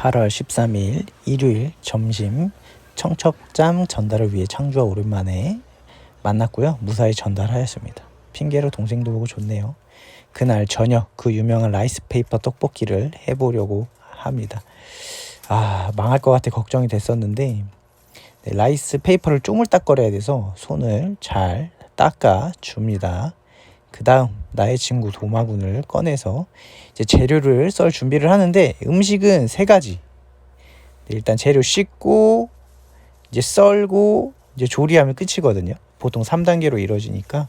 8월 13일 일요일 점심 청첩장 전달을 위해 창주와 오랜만에 만났고요. 무사히 전달하였습니다. 핑계로 동생도 보고 좋네요. 그날 저녁 그 유명한 라이스페이퍼 떡볶이를 해보려고 합니다. 망할 것 같아 걱정이 됐었는데 라이스페이퍼를 쪼물딱거려야 돼서 손을 잘 닦아줍니다. 그 다음 나의 친구 도마군을 꺼내서 이제 재료를 썰 준비를 하는데 음식은 3가지. 일단 재료 씻고 이제 썰고 이제 조리하면 끝이거든요. 보통 3단계로 이루어지니까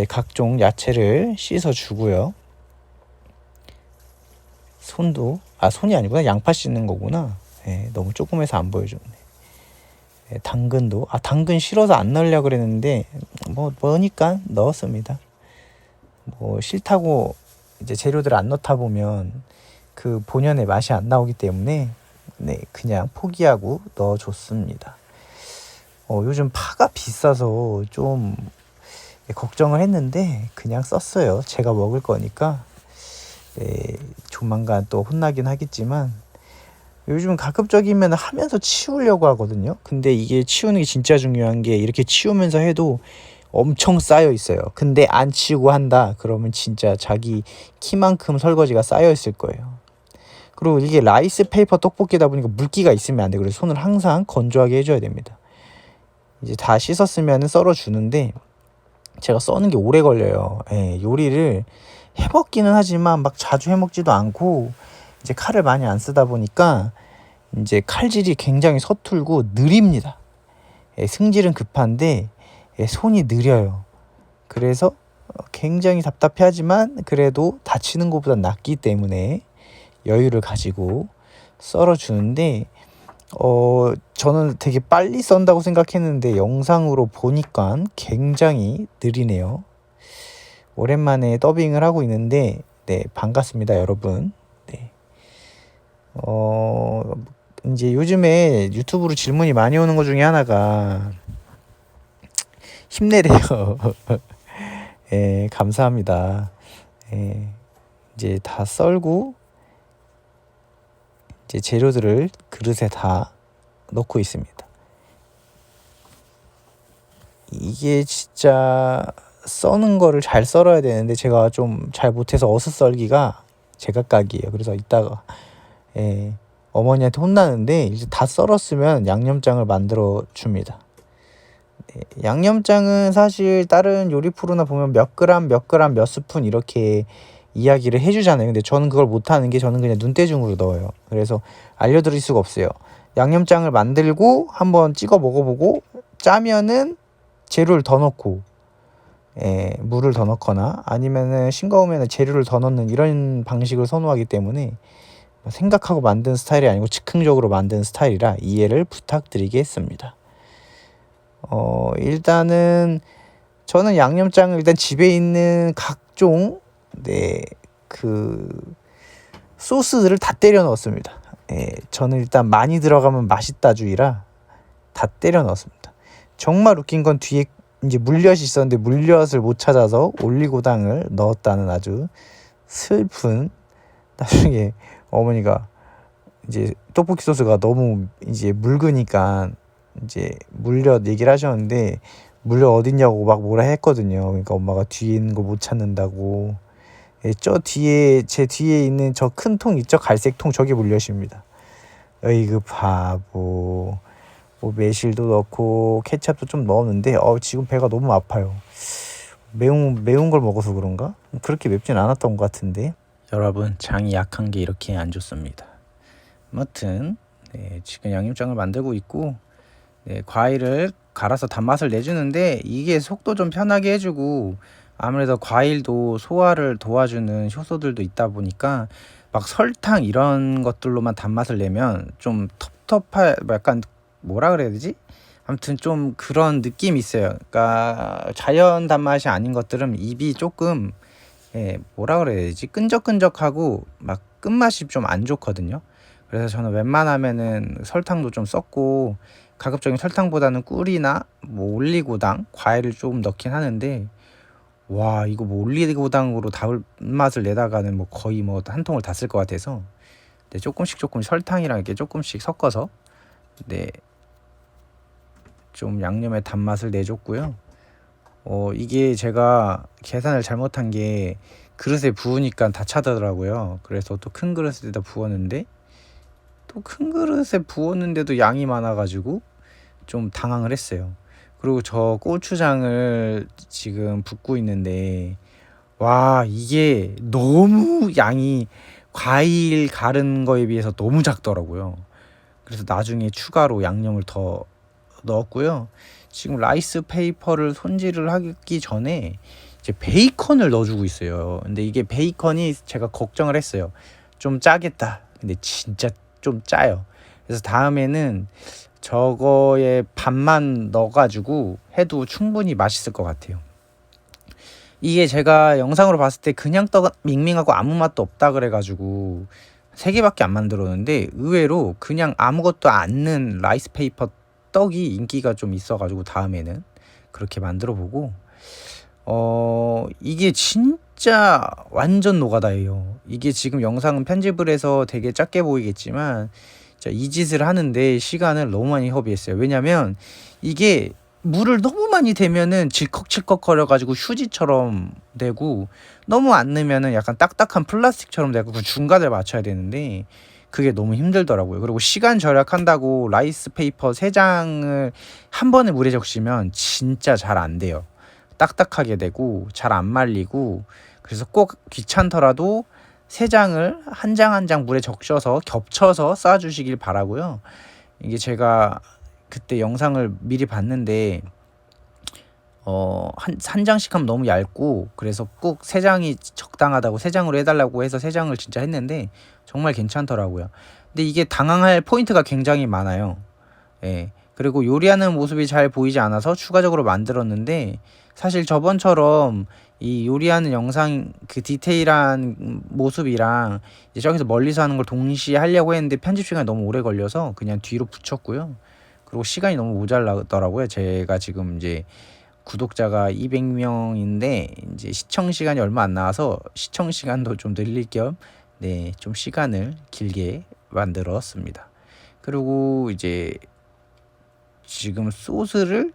각종 야채를 씻어 주고요. 손이 아니구나. 양파 씻는 거구나. 너무 조그매서 안 보여줬네. 당근도 당근 싫어서 안 넣으려고 그랬는데 뭐니까 넣었습니다. 싫다고 이제 재료들 안 넣다 보면 그 본연의 맛이 안 나오기 때문에 그냥 포기하고 넣어줬습니다. 요즘 파가 비싸서 좀 걱정을 했는데 그냥 썼어요. 제가 먹을 거니까. 조만간 또 혼나긴 하겠지만 요즘 가급적이면 하면서 치우려고 하거든요. 근데 이게 치우는 게 진짜 중요한 게 이렇게 치우면서 해도 엄청 쌓여 있어요. 근데 안 치우고 한다 그러면 진짜 자기 키만큼 설거지가 쌓여 있을 거예요. 그리고 이게 라이스 페이퍼 떡볶이다 보니까 물기가 있으면 안 돼. 그래서 손을 항상 건조하게 해줘야 됩니다. 이제 다 씻었으면 썰어 주는데 제가 써는 게 오래 걸려요. 요리를 해먹기는 하지만 막 자주 해먹지도 않고 이제 칼을 많이 안 쓰다 보니까 이제 칼질이 굉장히 서툴고 느립니다. 승질은 급한데 손이 느려요. 그래서 굉장히 답답해하지만 그래도 다치는 것보다 낫기 때문에 여유를 가지고 썰어주는데 저는 되게 빨리 썬다고 생각했는데 영상으로 보니까 굉장히 느리네요. 오랜만에 더빙을 하고 있는데 반갑습니다 여러분. 이제 요즘에 유튜브로 질문이 많이 오는 것 중에 하나가 힘내래요. 감사합니다. 이제 다 썰고 이제 재료들을 그릇에 다 넣고 있습니다. 이게 진짜 써는 거를 잘 썰어야 되는데 제가 좀 잘 못해서 어슷썰기가 제각각이에요. 그래서 이따가 어머니한테 혼나는데 이제 다 썰었으면 양념장을 만들어 줍니다. 양념장은 사실 다른 요리 프로나 보면 몇 그램 몇 스푼 이렇게 이야기를 해주잖아요. 근데 저는 그걸 못하는 게 저는 그냥 눈대중으로 넣어요. 그래서 알려드릴 수가 없어요. 양념장을 만들고 한번 찍어 먹어보고 짜면은 재료를 더 넣고 물을 더 넣거나 아니면은 싱거우면 재료를 더 넣는 이런 방식을 선호하기 때문에 생각하고 만든 스타일이 아니고 즉흥적으로 만든 스타일이라 이해를 부탁드리겠습니다. 일단은 저는 양념장을 일단 집에 있는 각종 그 소스들을 다 때려 넣었습니다. 저는 일단 많이 들어가면 맛있다 주의라 다 때려 넣었습니다. 정말 웃긴 건 뒤에 이제 물엿이 있었는데 물엿을 못 찾아서 올리고당을 넣었다는 아주 슬픈 나중에 어머니가 이제 떡볶이 소스가 너무 이제 묵으니까 이제 물엿 얘기를 하셨는데 물엿 어딨냐고 막 뭐라 했거든요. 그러니까 엄마가 뒤에 있는 거 못 찾는다고. 저 뒤에 제 뒤에 있는 저 큰 통 있죠? 갈색 통 저게 물엿입니다. 어이구 바보. 매실도 넣고 케첩도 좀 넣었는데 지금 배가 너무 아파요. 매운 걸 먹어서 그런가? 그렇게 맵진 않았던 것 같은데. 여러분 장이 약한 게 이렇게 안 좋습니다. 아무튼 지금 양념장을 만들고 있고 과일을 갈아서 단맛을 내주는데 이게 속도 좀 편하게 해주고 아무래도 과일도 소화를 도와주는 효소들도 있다 보니까 막 설탕 이런 것들로만 단맛을 내면 좀 약간 뭐라 그래야 되지? 아무튼 좀 그런 느낌이 있어요. 그러니까 자연 단맛이 아닌 것들은 입이 조금 뭐라 그래야 되지? 끈적끈적하고 막 끝맛이 좀 안 좋거든요. 그래서 저는 웬만하면은 설탕도 좀 섞고 가급적이면 설탕보다는 꿀이나 올리고당, 과일을 좀 넣긴 하는데 와 이거 올리고당으로 단맛을 내다가는 거의 한 통을 다 쓸 것 같아서 네, 조금씩 설탕이랑 이렇게 조금씩 섞어서 네, 좀 양념의 단맛을 내줬고요. 이게 제가 계산을 잘못한 게 그릇에 부으니까 다 차더라고요. 그래서 또 큰 그릇에다 부었는데 또 큰 그릇에 부었는데도 양이 많아가지고 좀 당황을 했어요. 그리고 저 고추장을 지금 붓고 있는데 와, 이게 너무 양이 과일 갈은 거에 비해서 너무 작더라고요. 그래서 나중에 추가로 양념을 더 넣었고요. 지금 라이스 페이퍼를 손질을 하기 전에 이제 베이컨을 넣어주고 있어요. 근데 이게 베이컨이 제가 걱정을 했어요. 좀 짜겠다. 근데 진짜 좀 짜요. 그래서 다음에는 저거에 반만 넣어가지고 해도 충분히 맛있을 것 같아요. 이게 제가 영상으로 봤을 때 그냥 떡은 밍밍하고 아무 맛도 없다 그래가지고 3개밖에 안 만들었는데 의외로 그냥 아무것도 않는 라이스 페이퍼 떡이 인기가 좀 있어가지고 다음에는 그렇게 만들어 보고 이게 진짜 완전 노가다예요. 이게 지금 영상은 편집을 해서 되게 작게 보이겠지만 이 짓을 하는데 시간을 너무 많이 허비했어요. 왜냐면 이게 물을 너무 많이 대면은 질컥질컥 거려가지고 휴지처럼 되고 너무 안 넣으면은 약간 딱딱한 플라스틱처럼 되고 그 중간을 맞춰야 되는데 그게 너무 힘들더라고요. 그리고 시간 절약한다고 라이스 페이퍼 3장을 한 번에 물에 적시면 진짜 잘 안 돼요. 딱딱하게 되고 잘 안 말리고 그래서 꼭 귀찮더라도 3장을 한 장 한 장 물에 적셔서 겹쳐서 쌓아주시길 바라고요. 이게 제가 그때 영상을 미리 봤는데 한 장씩 하면 너무 얇고 그래서 꼭 3장이 적당하다고 3장으로 해달라고 해서 3장을 진짜 했는데 정말 괜찮더라고요. 근데 이게 당황할 포인트가 굉장히 많아요. 예. 그리고 요리하는 모습이 잘 보이지 않아서 추가적으로 만들었는데 사실 저번처럼 이 요리하는 영상 그 디테일한 모습이랑 이제 저기서 멀리서 하는 걸 동시에 하려고 했는데 편집 시간이 너무 오래 걸려서 그냥 뒤로 붙였고요. 그리고 시간이 너무 모자라더라고요. 제가 지금 이제 구독자가 200명인데 이제 시청 시간이 얼마 안 나와서 시청 시간도 좀 늘릴 겸 네, 좀 시간을 길게 만들었습니다. 그리고 이제 지금 소스를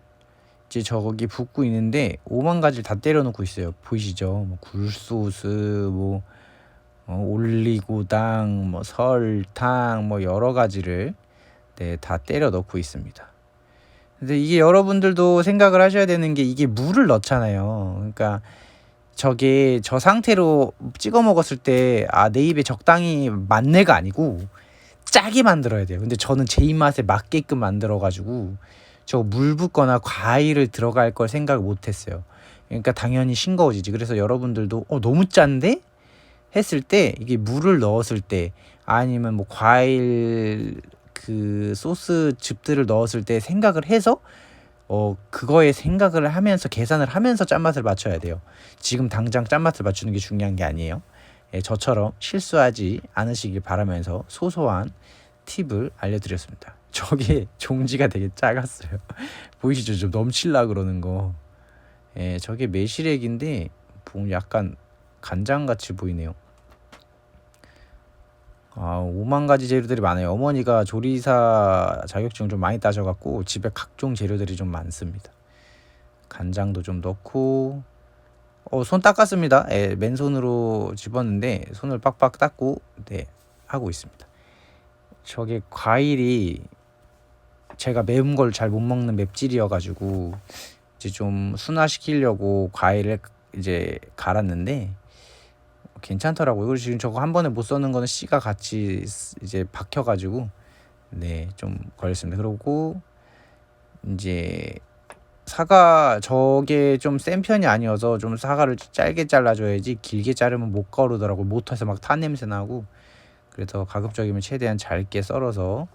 이제 저기 붓고 있는데 5만 가지를 다 때려 놓고 있어요. 보이시죠? 뭐 굴소스, 뭐 올리고당, 뭐 설탕, 뭐 여러 가지를 네, 다 때려 넣고 있습니다. 근데 이게 여러분들도 생각을 하셔야 되는 게 이게 물을 넣잖아요. 그러니까 저게 저 상태로 찍어 먹었을 때 내 입에 적당히 맛내가 아니고 짜게 만들어야 돼요. 근데 저는 제 입맛에 맞게끔 만들어 가지고 저 물 붓거나 과일을 들어갈 걸 생각을 못 했어요. 그러니까 당연히 싱거워지지. 그래서 여러분들도 너무 짠데 했을 때 이게 물을 넣었을 때 아니면 뭐 과일 그 소스 즙들을 넣었을 때 생각을 해서 그거에 생각을 하면서 계산을 하면서 짠맛을 맞춰야 돼요. 지금 당장 짠맛을 맞추는 게 중요한 게 아니에요. 예, 저처럼 실수하지 않으시길 바라면서 소소한 팁을 알려드렸습니다. 저게 종지가 되게 작았어요. 보이시죠? 좀 넘칠라 그러는 거. 예, 저게 매실액인데 보면 약간 간장같이 보이네요. 5만 가지 재료들이 많아요. 어머니가 조리사 자격증 좀 많이 따셔갖고 집에 각종 재료들이 좀 많습니다. 간장도 좀 넣고 손 닦았습니다. 예, 맨손으로 집었는데 손을 빡빡 닦고 네, 하고 있습니다. 저게 과일이 제가 매운 걸 잘 못 먹는 맵찔이어가지고 이제 좀 순화시키려고 과일을 이제 갈았는데 괜찮더라고요. 그리고 지금 저거 한 번에 못 써는 거는 씨가 같이 이제 박혀가지고 네, 좀 걸렸습니다. 그리고 이제 사과 저게 좀 센 편이 아니어서 좀 사과를 짧게 잘라줘야지 길게 자르면 못 거르더라고. 못해서 막 탄 냄새 나고. 그래서 가급적이면 최대한 잘게 썰어서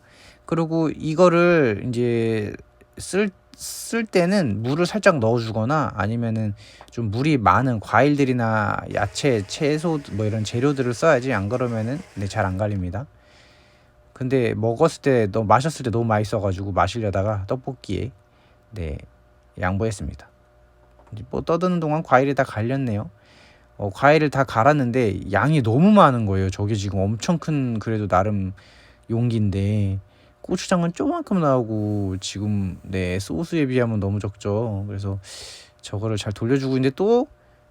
그리고 이거를 이제 쓸 때는 물을 살짝 넣어주거나 아니면은 좀 물이 많은 과일들이나 야채, 채소 뭐 이런 재료들을 써야지. 안 그러면은 네, 잘 안 갈립니다. 근데 마셨을 때 너무 맛있어가지고 마시려다가 떡볶이에 네, 양보했습니다. 이제 뭐 떠드는 동안 과일이 다 갈렸네요. 과일을 다 갈았는데 양이 너무 많은 거예요. 저게 지금 엄청 큰 그래도 나름 용기인데 고추장은 조금만큼 나오고 지금 네 소스에 비하면 너무 적죠. 그래서 저거를 잘 돌려주고 있는데 또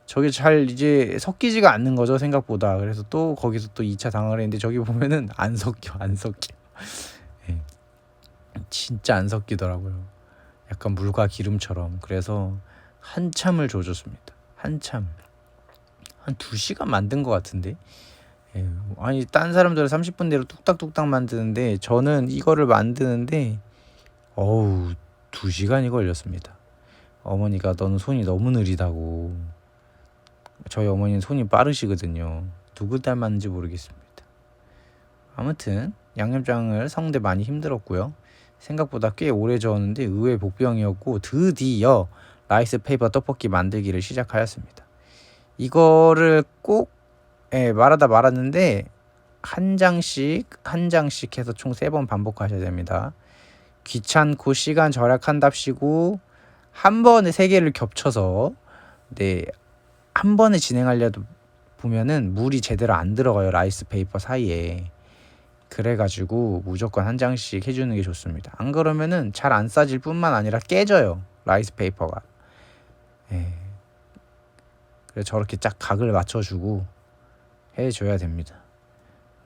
저게 잘 이제 섞이지가 않는 거죠, 생각보다. 그래서 또 거기서 또 2차 당황을 했는데 저기 보면은 안 섞여. 예, 진짜 안 섞이더라고요. 약간 물과 기름처럼. 그래서 한참을 조졌습니다. 한참. 한 2시간 만든 것 같은데. 예, 아니 딴 사람들은 30분대로 뚝딱뚝딱 만드는데 저는 이거를 만드는데 어우 2시간이 걸렸습니다. 어머니가 너는 손이 너무 느리다고. 저희 어머니는 손이 빠르시거든요. 누구 닮았는지 모르겠습니다. 아무튼 양념장을 섞는데 많이 힘들었고요. 생각보다 꽤 오래 저었는데 의외의 복병이었고 드디어 라이스 페이퍼 떡볶이 만들기를 시작하였습니다. 이거를 꼭 말하다 말았는데 한 장씩 해서 총 3번 반복하셔야 됩니다. 귀찮고 시간 절약한답시고 한 번에 3개를 겹쳐서 한 번에 진행하려도 보면은 물이 제대로 안 들어가요. 라이스 페이퍼 사이에. 그래가지고 무조건 한 장씩 해주는 게 좋습니다. 안 그러면은 잘 안 싸질 뿐만 아니라 깨져요. 라이스 페이퍼가. 그래서 저렇게 쫙 각을 맞춰주고 해줘야 됩니다.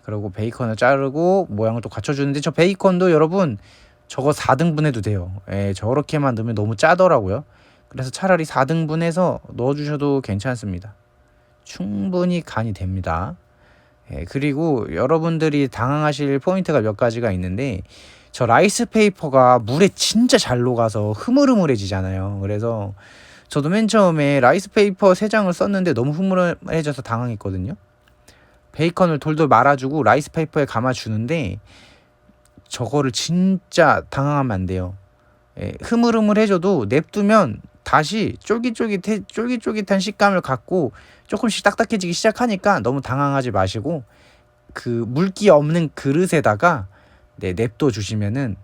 그리고 베이컨을 자르고 모양을 또 갖춰주는데 저 베이컨도 여러분 저거 4등분 해도 돼요. 저렇게만 넣으면 너무 짜더라고요. 그래서 차라리 4등분 해서 넣어주셔도 괜찮습니다. 충분히 간이 됩니다. 그리고 여러분들이 당황하실 포인트가 몇 가지가 있는데 저 라이스 페이퍼가 물에 진짜 잘 녹아서 흐물흐물해지잖아요. 그래서 저도 맨 처음에 라이스 페이퍼 3장을 썼는데 너무 흐물해져서 당황했거든요. 베이컨을 돌돌 말아주고 라이스 페이퍼에 감아주는데 저거를 진짜 당황하면 안 돼요. 흐물흐물해져도 냅두면 다시 쫄깃쫄깃한 식감을 갖고 조금씩 딱딱해지기 시작하니까 너무 당황하지 마시고 그 물기 없는 그릇에다가 냅둬 주시면은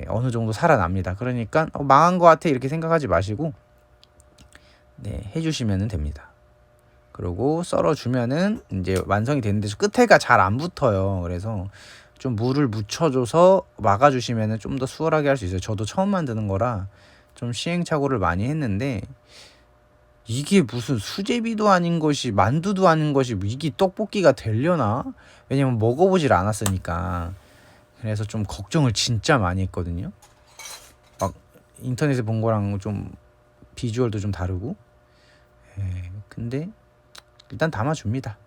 어느 정도 살아납니다. 그러니까 망한 것 같아 이렇게 생각하지 마시고 해주시면 됩니다. 그리고 썰어주면은 이제 완성이 되는데 끝에가 잘 안 붙어요. 그래서 좀 물을 묻혀줘서 막아주시면은 좀 더 수월하게 할 수 있어요. 저도 처음 만드는 거라 좀 시행착오를 많이 했는데 이게 무슨 수제비도 아닌 것이 만두도 아닌 것이 이게 떡볶이가 되려나? 왜냐면 먹어보질 않았으니까. 그래서 좀 걱정을 진짜 많이 했거든요. 막 인터넷에 본 거랑 좀 비주얼도 좀 다르고. 근데 일단 담아줍니다.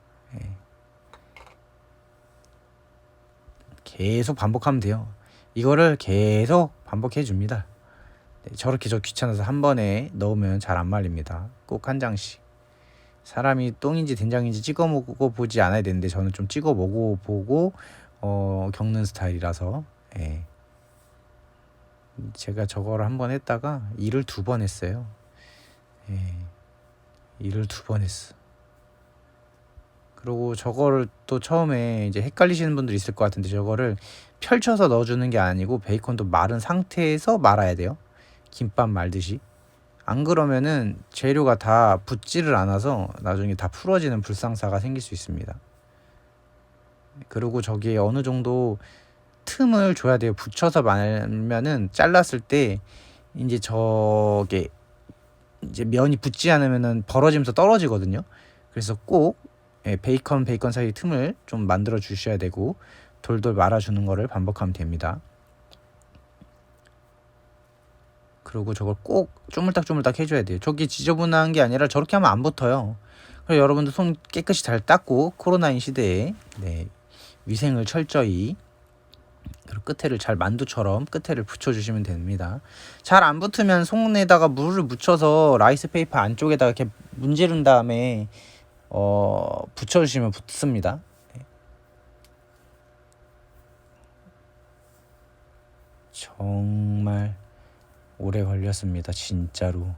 계속 반복하면 돼요. 이거를 계속 반복해 줍니다. 저렇게 저 귀찮아서 한 번에 넣으면 잘 안 말립니다. 꼭 한 장씩. 사람이 똥인지 된장인지 찍어 먹고 보지 않아야 되는데 저는 좀 찍어 보고 겪는 스타일이라서 제가 저거를 한 번 했다가 일을 2번 했어요. 일을 2번 했어. 그리고 저거를 또 처음에 이제 헷갈리시는 분들 있을 것 같은데 저거를 펼쳐서 넣어주는 게 아니고 베이컨도 마른 상태에서 말아야 돼요. 김밥 말듯이. 안 그러면은 재료가 다 붙지를 않아서 나중에 다 풀어지는 불상사가 생길 수 있습니다. 그리고 저기에 어느 정도 틈을 줘야 돼요. 붙여서 말면은 잘랐을 때 이제 저게 이제 면이 붙지 않으면은 벌어지면서 떨어지거든요. 그래서 꼭 베이컨 사이 틈을 좀 만들어 주셔야 되고 돌돌 말아주는 거를 반복하면 됩니다. 그리고 저걸 꼭 쪼물딱 해줘야 돼요. 저게 지저분한 게 아니라 저렇게 하면 안 붙어요. 그래서 여러분들 손 깨끗이 잘 닦고 코로나인 시대에 위생을 철저히 그리고 끝에를 잘 만두처럼 끝에를 붙여주시면 됩니다. 잘 안 붙으면 손에다가 물을 묻혀서 라이스 페이퍼 안쪽에다가 이렇게 문지른 다음에 붙여주시면 붙습니다. 정말 오래 걸렸습니다. 진짜로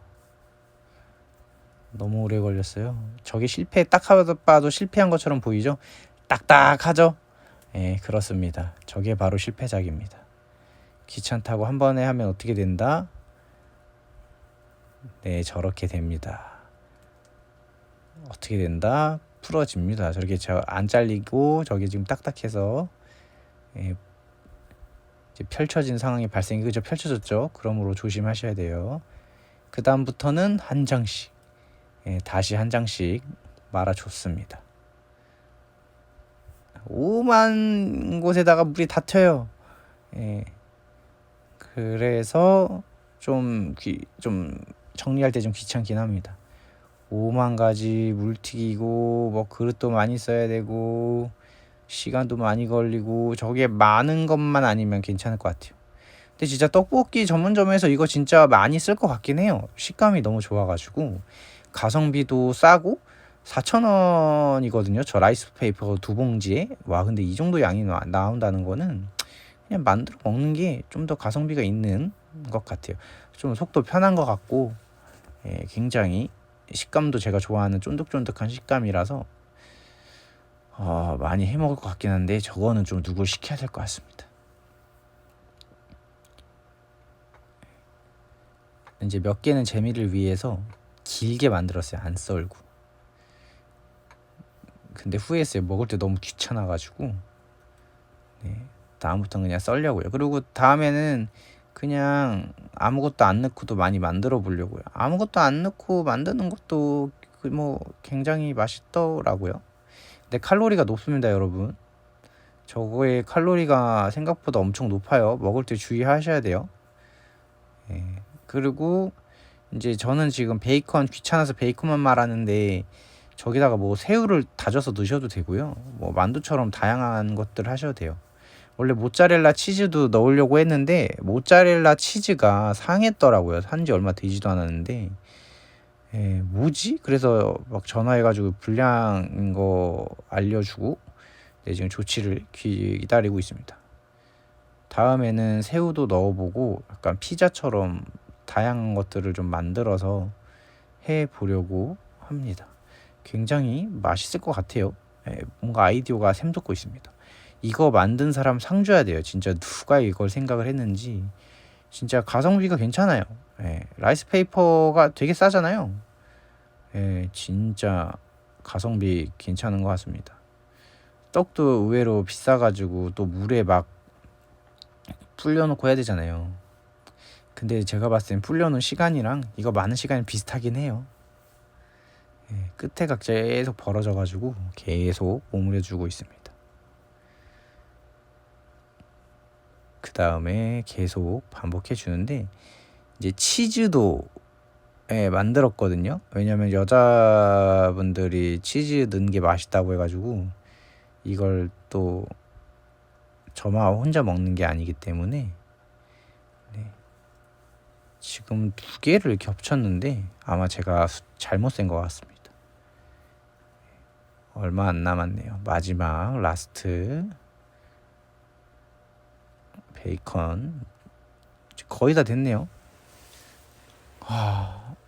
너무 오래 걸렸어요. 저게 실패 딱 봐도 실패한 것처럼 보이죠? 딱딱하죠? 그렇습니다. 저게 바로 실패작입니다. 귀찮다고 한 번에 하면 어떻게 된다? 저렇게 됩니다. 어떻게 된다? 풀어집니다. 저렇게 안 잘리고 저게 지금 딱딱해서 예, 이제 펼쳐진 상황이 발생이 그죠? 펼쳐졌죠? 그러므로 조심하셔야 돼요. 그 다음부터는 한 장씩 다시 한 장씩 말아줬습니다. 오만 곳에다가 물이 다 튀어요. 그래서 좀 정리할 때 좀 귀찮긴 합니다. 5만 가지 물 튀기고 뭐 그릇도 많이 써야 되고 시간도 많이 걸리고 저게 많은 것만 아니면 괜찮을 것 같아요. 근데 진짜 떡볶이 전문점에서 이거 진짜 많이 쓸 것 같긴 해요. 식감이 너무 좋아가지고 가성비도 싸고 4,000원이거든요. 저 라이스페이퍼 2봉지에. 와 근데 이 정도 양이 나온다는 거는 그냥 만들어 먹는 게 좀 더 가성비가 있는 것 같아요. 좀 속도 편한 것 같고 굉장히 식감도 제가 좋아하는 쫀득쫀득한 식감이라서 많이 해먹을 것 같긴 한데 저거는 좀 누굴 시켜야 될 것 같습니다. 이제 몇 개는 재미를 위해서 길게 만들었어요. 안 썰고. 근데 후회했어요. 먹을 때 너무 귀찮아가지고 다음부터는 그냥 썰려고요. 그리고 다음에는 그냥 아무것도 안 넣고도 많이 만들어 보려고요. 아무것도 안 넣고 만드는 것도 뭐 굉장히 맛있더라고요. 근데 칼로리가 높습니다, 여러분. 저거의 칼로리가 생각보다 엄청 높아요. 먹을 때 주의하셔야 돼요. 그리고 이제 저는 지금 베이컨 귀찮아서 베이컨만 말하는데 저기다가 뭐 새우를 다져서 넣으셔도 되고요. 뭐 만두처럼 다양한 것들 하셔도 돼요. 원래 모짜렐라 치즈도 넣으려고 했는데 모짜렐라 치즈가 상했더라고요. 산지 얼마 되지도 않았는데 뭐지? 그래서 막 전화해가지고 불량인 거 알려주고 지금 조치를 기다리고 있습니다. 다음에는 새우도 넣어보고 약간 피자처럼 다양한 것들을 좀 만들어서 해보려고 합니다. 굉장히 맛있을 것 같아요. 뭔가 아이디어가 샘솟고 있습니다. 이거 만든 사람 상 줘야 돼요. 진짜 누가 이걸 생각을 했는지. 진짜 가성비가 괜찮아요. 라이스 페이퍼가 되게 싸잖아요. 진짜 가성비 괜찮은 것 같습니다. 떡도 의외로 비싸가지고 또 물에 막 불려놓고 해야 되잖아요. 근데 제가 봤을 땐 불려놓은 시간이랑 이거 많은 시간이 비슷하긴 해요. 끝에가 계속 벌어져가지고 계속 오므려주고 있습니다. 그 다음에 계속 반복해 주는데 이제 치즈도 만들었거든요. 왜냐면 여자분들이 치즈 넣은 게 맛있다고 해가지고 이걸 또 저만 혼자 먹는 게 아니기 때문에 지금 2개를 겹쳤는데 아마 제가 잘못 센 것 같습니다. 얼마 안 남았네요. 마지막 라스트 베이컨 거의 다 됐네요.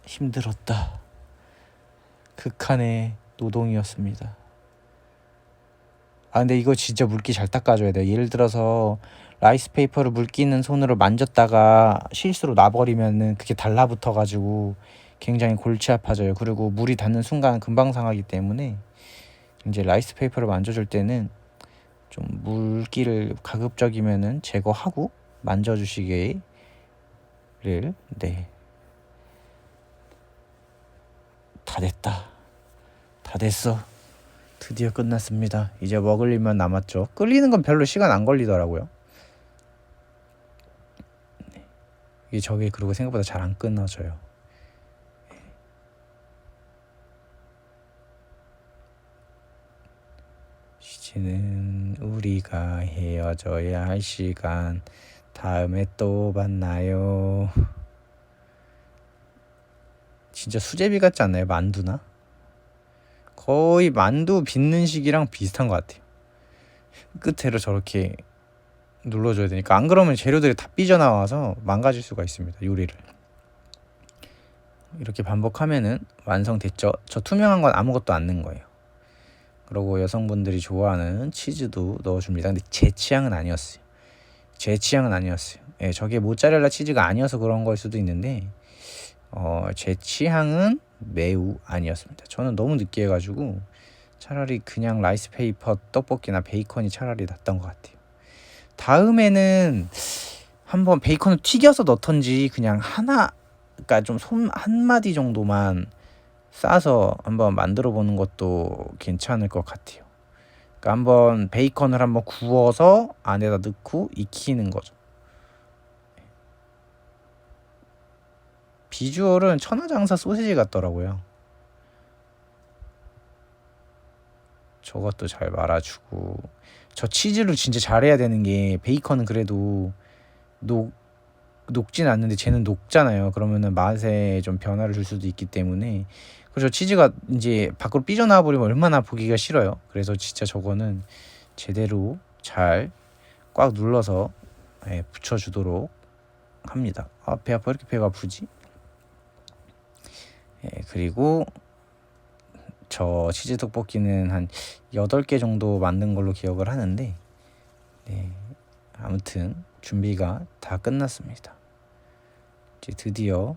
힘들었다. 극한의 노동이었습니다. 근데 이거 진짜 물기 잘 닦아줘야 돼요. 예를 들어서 라이스 페이퍼를 물기 있는 손으로 만졌다가 실수로 놔버리면은 그게 달라붙어가지고 굉장히 골치 아파져요. 그리고 물이 닿는 순간 금방 상하기 때문에 이제 라이스 페이퍼를 만져줄 때는 좀 물기를 가급적이면은 제거하고 만져주시기를 다 됐다. 다 됐어. 드디어 끝났습니다. 이제 먹을 일만 남았죠. 끓이는 건 별로 시간 안 걸리더라고요. 이게 저게 그리고 생각보다 잘 안 끊어져요. 이제는 우리가 헤어져야 할 시간. 다음에 또 만나요. 진짜 수제비 같지 않나요? 만두나? 거의 만두 빚는 시기랑 비슷한 것 같아요. 끝으로 저렇게 눌러줘야 되니까. 안 그러면 재료들이 다 삐져나와서 망가질 수가 있습니다. 요리를. 이렇게 반복하면은 완성됐죠. 저 투명한 건 아무것도 안 넣은 거예요. 그리고 여성분들이 좋아하는 치즈도 넣어줍니다. 근데 제 취향은 아니었어요. 저게 모짜렐라 치즈가 아니어서 그런 걸 수도 있는데 제 취향은 매우 아니었습니다. 저는 너무 느끼해가지고 차라리 그냥 라이스 페이퍼 떡볶이나 베이컨이 차라리 낫던 것 같아요. 다음에는 한번 베이컨을 튀겨서 넣던지 그냥 하나, 그러니까 좀 손 한 마디 정도만 싸서 한번 만들어 보는 것도 괜찮을 것 같아요. 그러니까 한번 베이컨을 한번 구워서 안에다 넣고 익히는 거죠. 비주얼은 천하장사 소시지 같더라고요. 저것도 잘 말아주고, 저 치즈를 진짜 잘해야 되는 게, 베이컨은 그래도 녹진 않는데 쟤는 녹잖아요. 그러면은 맛에 좀 변화를 줄 수도 있기 때문에, 그래서 치즈가 이제 밖으로 삐져나와 버리면 얼마나 보기가 싫어요. 그래서 진짜 저거는 제대로 잘 꽉 눌러서 붙여주도록 합니다. 아, 배 아파. 이렇게 배가 아프지? 그리고 저 치즈 떡볶이는 한 8개 정도 만든 걸로 기억을 하는데, 아무튼 준비가 다 끝났습니다. 이제 드디어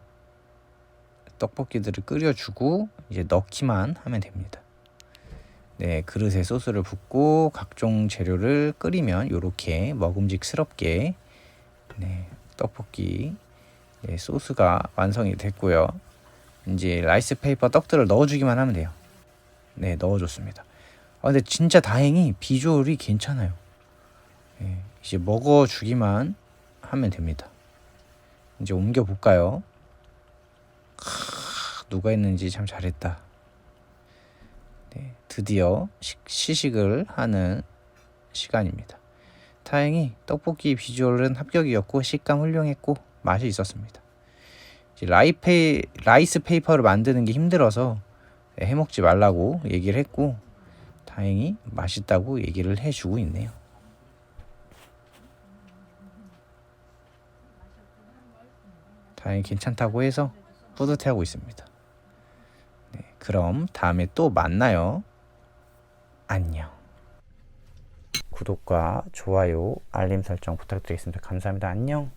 떡볶이들을 끓여주고 이제 넣기만 하면 됩니다. 그릇에 소스를 붓고 각종 재료를 끓이면 이렇게 먹음직스럽게 떡볶이 소스가 완성이 됐고요. 이제 라이스 페이퍼 떡들을 넣어주기만 하면 돼요. 넣어줬습니다. 근데 진짜 다행히 비주얼이 괜찮아요. 이제 먹어주기만 하면 됩니다. 이제 옮겨볼까요? 누가 했는지 참 잘했다. 드디어 시식을 하는 시간입니다. 다행히 떡볶이 비주얼은 합격이었고 식감 훌륭했고 맛이 있었습니다. 이제 라이스 페이퍼를 만드는 게 힘들어서 해먹지 말라고 얘기를 했고, 다행히 맛있다고 얘기를 해주고 있네요. 다행히 괜찮다고 해서 뿌듯해하고 있습니다. 그럼 다음에 또 만나요. 안녕. 구독과 좋아요, 알림 설정 부탁드리겠습니다. 감사합니다. 안녕.